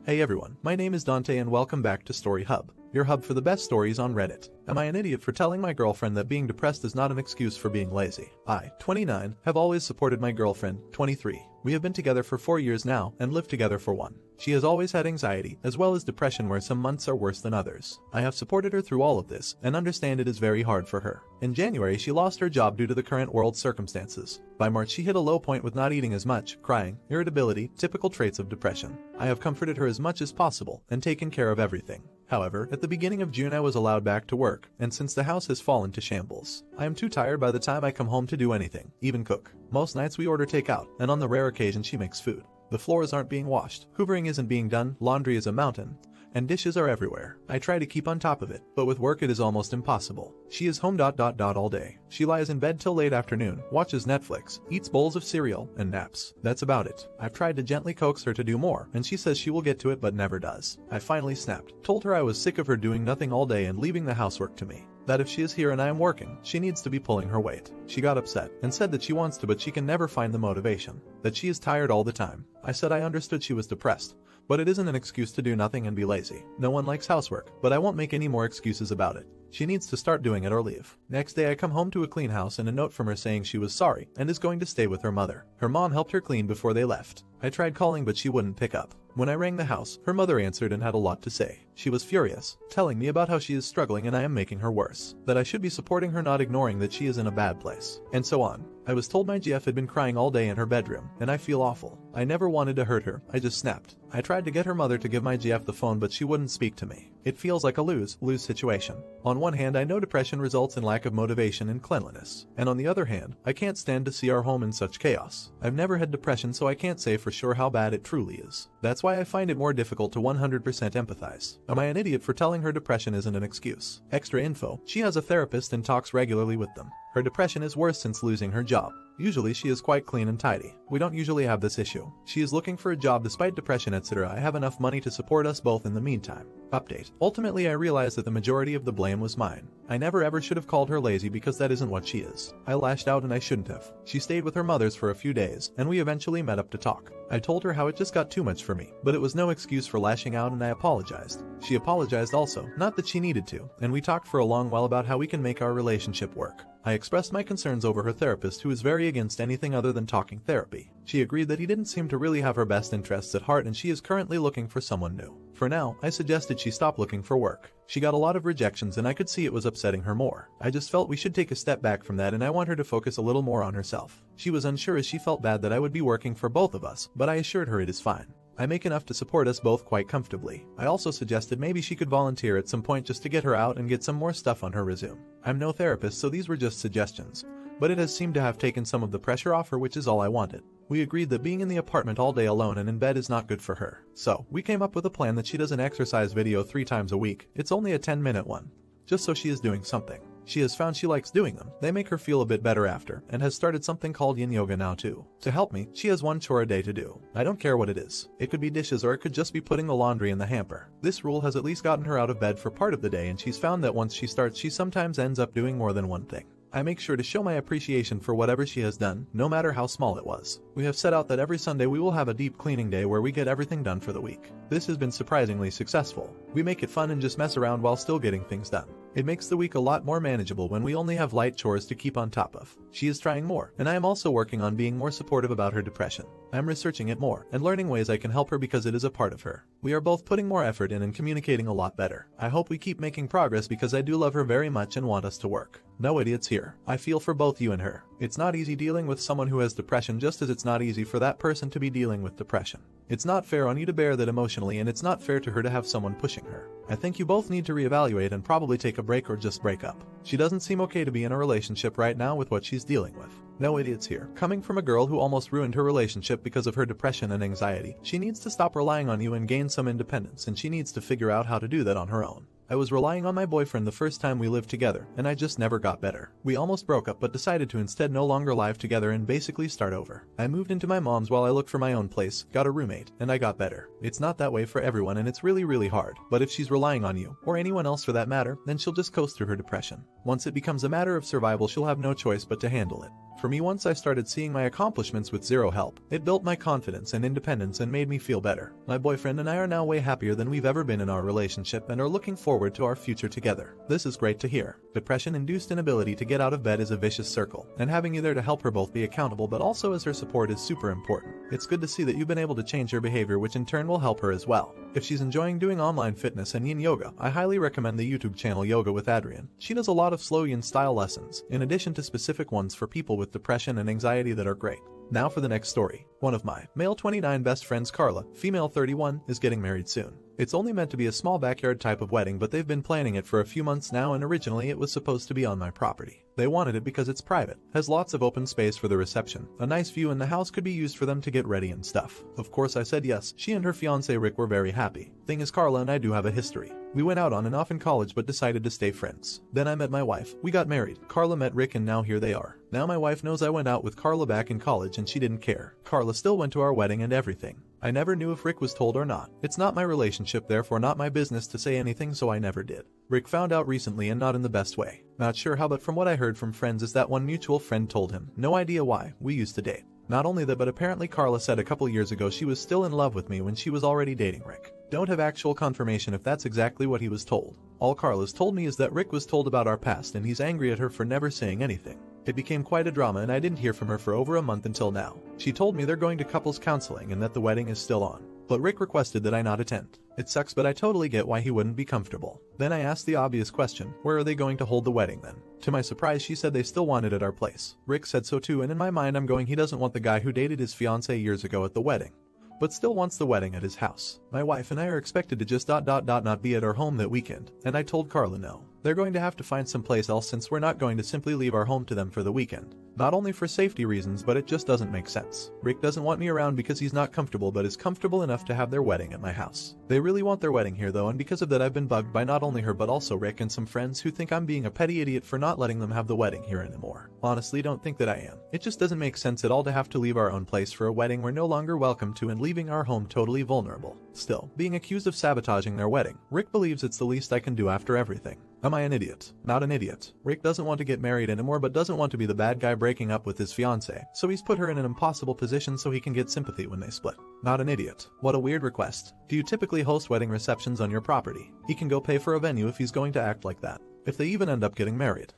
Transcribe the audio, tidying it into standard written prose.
Hey everyone, my name is Dante and welcome back to Story Hub, your hub for the best stories on Reddit. Am I an idiot for telling my girlfriend that being depressed is not an excuse for being lazy? I, 29, have always supported my girlfriend, 23. We have been together for 4 years now and lived together for 1. She has always had anxiety as well as depression where some months are worse than others. I have supported her through all of this and understand it is very hard for her. In January she lost her job due to the current world circumstances. By March she hit a low point with not eating as much, crying, irritability, typical traits of depression. I have comforted her as much as possible and taken care of everything. However, at the beginning of June I was allowed back to work, and since the house has fallen to shambles, I am too tired by the time I come home to do anything, even cook. Most nights we order takeout, and on the rare occasion she makes food. The floors aren't being washed, hoovering isn't being done, laundry is a mountain, and dishes are everywhere. I try to keep on top of it, but with work it is almost impossible. She is home all day. She lies in bed till late afternoon, watches Netflix, eats bowls of cereal, and naps. That's about it. I've tried to gently coax her to do more, and she says she will get to it but never does. I finally snapped, told her I was sick of her doing nothing all day and leaving the housework to me. That if she is here and I am working, she needs to be pulling her weight. She got upset and said that she wants to but she can never find the motivation. That she is tired all the time. I said I understood she was depressed, but it isn't an excuse to do nothing and be lazy. No one likes housework, but I won't make any more excuses about it. She needs to start doing it or leave. Next day I come home to a clean house and a note from her saying she was sorry and is going to stay with her mother. Her mom helped her clean before they left. I tried calling but she wouldn't pick up. When I rang the house, her mother answered and had a lot to say. She was furious, telling me about how she is struggling and I am making her worse. That I should be supporting her, not ignoring that she is in a bad place. And so on. I was told my GF had been crying all day in her bedroom, and I feel awful. I never wanted to hurt her, I just snapped. I tried to get her mother to give my GF the phone but she wouldn't speak to me. It feels like a lose-lose situation. On one hand I know depression results in lack of motivation and cleanliness, and on the other hand, I can't stand to see our home in such chaos. I've never had depression so I can't say for sure how bad it truly is. That's why I find it more difficult to 100% empathize. Am I an idiot for telling her depression isn't an excuse? Extra info, she has a therapist and talks regularly with them. Her depression is worse since losing her job. Usually she is quite clean and tidy. We don't usually have this issue. She is looking for a job despite depression etc. I have enough money to support us both in the meantime. Update. Ultimately I realized that the majority of the blame was mine. I never ever should have called her lazy because that isn't what she is. I lashed out and I shouldn't have. She stayed with her mother's for a few days, and we eventually met up to talk. I told her how it just got too much for me, but it was no excuse for lashing out and I apologized. She apologized also, not that she needed to, and we talked for a long while about how we can make our relationship work. I expressed my concerns over her therapist who is very against anything other than talking therapy. She agreed that he didn't seem to really have her best interests at heart and she is currently looking for someone new. For now, I suggested she stop looking for work. She got a lot of rejections and I could see it was upsetting her more. I just felt we should take a step back from that and I want her to focus a little more on herself. She was unsure as she felt bad that I would be working for both of us, but I assured her it is fine. I make enough to support us both quite comfortably. I also suggested maybe she could volunteer at some point just to get her out and get some more stuff on her resume. I'm no therapist so these were just suggestions, but it has seemed to have taken some of the pressure off her, which is all I wanted. We agreed that being in the apartment all day alone and in bed is not good for her. So, we came up with a plan that she does an exercise video 3 times a week. It's only a 10-minute one. Just so she is doing something. She has found she likes doing them. They make her feel a bit better after, and has started something called yin yoga now too. To help me, she has 1 chore a day to do. I don't care what it is. It could be dishes or it could just be putting the laundry in the hamper. This rule has at least gotten her out of bed for part of the day and she's found that once she starts she sometimes ends up doing more than one thing. I make sure to show my appreciation for whatever she has done, no matter how small it was. We have set out that every Sunday we will have a deep cleaning day where we get everything done for the week. This has been surprisingly successful. We make it fun and just mess around while still getting things done. It makes the week a lot more manageable when we only have light chores to keep on top of. She is trying more, and I am also working on being more supportive about her depression. I am researching it more and learning ways I can help her because it is a part of her. We are both putting more effort in and communicating a lot better. I hope we keep making progress because I do love her very much and want us to work. No idiots here. I feel for both you and her. It's not easy dealing with someone who has depression just as it's not easy for that person to be dealing with depression. It's not fair on you to bear that emotionally and it's not fair to her to have someone pushing her. I think you both need to reevaluate and probably take a break or just break up. She doesn't seem okay to be in a relationship right now with what she's dealing with. No idiots here. Coming from a girl who almost ruined her relationship because of her depression and anxiety, she needs to stop relying on you and gain some independence, and she needs to figure out how to do that on her own. I was relying on my boyfriend the first time we lived together, and I just never got better. We almost broke up but decided to instead no longer live together and basically start over. I moved into my mom's while I looked for my own place, got a roommate, and I got better. It's not that way for everyone and it's really hard, but if she's relying on you, or anyone else for that matter, then she'll just coast through her depression. Once it becomes a matter of survival she'll have no choice but to handle it. For me, once I started seeing my accomplishments with zero help, it built my confidence and independence and made me feel better. My boyfriend and I are now way happier than we've ever been in our relationship and are looking forward to our future together. This is great to hear. Depression-induced inability to get out of bed is a vicious circle, and having you there to help her both be accountable but also as her support is super important. It's good to see that you've been able to change her behavior, which in turn will help her as well. If she's enjoying doing online fitness and yin yoga, I highly recommend the YouTube channel Yoga with Adrian. She does a lot of slow yin style lessons, in addition to specific ones for people with depression and anxiety that are great. Now for the next story. One of my male 29 best friends, Carla, female 31, is getting married soon. It's only meant to be a small backyard type of wedding, but they've been planning it for a few months now, and originally it was supposed to be on my property. They wanted it because it's private, has lots of open space for the reception, a nice view, and the house could be used for them to get ready and stuff. Of course I said yes. She and her fiancé Rick were very happy. Thing is, Carla and I do have a history. We went out on and off in college but decided to stay friends. Then I met my wife. We got married. Carla met Rick and now here they are. Now my wife knows I went out with Carla back in college and she didn't care. Carla still went to our wedding and everything. I never knew if Rick was told or not. It's not my relationship, therefore not my business to say anything, so I never did. Rick found out recently and not in the best way. Not sure how, but from what I heard from friends is that one mutual friend told him. No idea why. We used to date. Not only that, but apparently Carla said a couple years ago she was still in love with me when she was already dating Rick. Don't have actual confirmation if that's exactly what he was told. All Carla's told me is that Rick was told about our past and he's angry at her for never saying anything. It became quite a drama and I didn't hear from her for over a month until now. She told me they're going to couples counseling and that the wedding is still on. But Rick requested that I not attend. It sucks, but I totally get why he wouldn't be comfortable. Then I asked the obvious question, where are they going to hold the wedding then? To my surprise, she said they still want it at our place. Rick said so too, and in my mind I'm going, he doesn't want the guy who dated his fiancée years ago at the wedding, but still wants the wedding at his house. My wife and I are expected to just not be at our home that weekend, and I told Carla no. They're going to have to find someplace else since we're not going to simply leave our home to them for the weekend. Not only for safety reasons, but it just doesn't make sense. Rick doesn't want me around because he's not comfortable, but is comfortable enough to have their wedding at my house. They really want their wedding here though, and because of that I've been bugged by not only her but also Rick and some friends who think I'm being a petty idiot for not letting them have the wedding here anymore. Honestly, don't think that I am. It just doesn't make sense at all to have to leave our own place for a wedding we're no longer welcome to and leaving our home totally vulnerable. Still, being accused of sabotaging their wedding, Rick believes it's the least I can do after everything. Am I an idiot? Not an idiot. Rick doesn't want to get married anymore but doesn't want to be the bad guy breaking up with his fiancée, so he's put her in an impossible position so he can get sympathy when they split. Not an idiot. What a weird request. Do you typically host wedding receptions on your property? He can go pay for a venue if he's going to act like that. If they even end up getting married.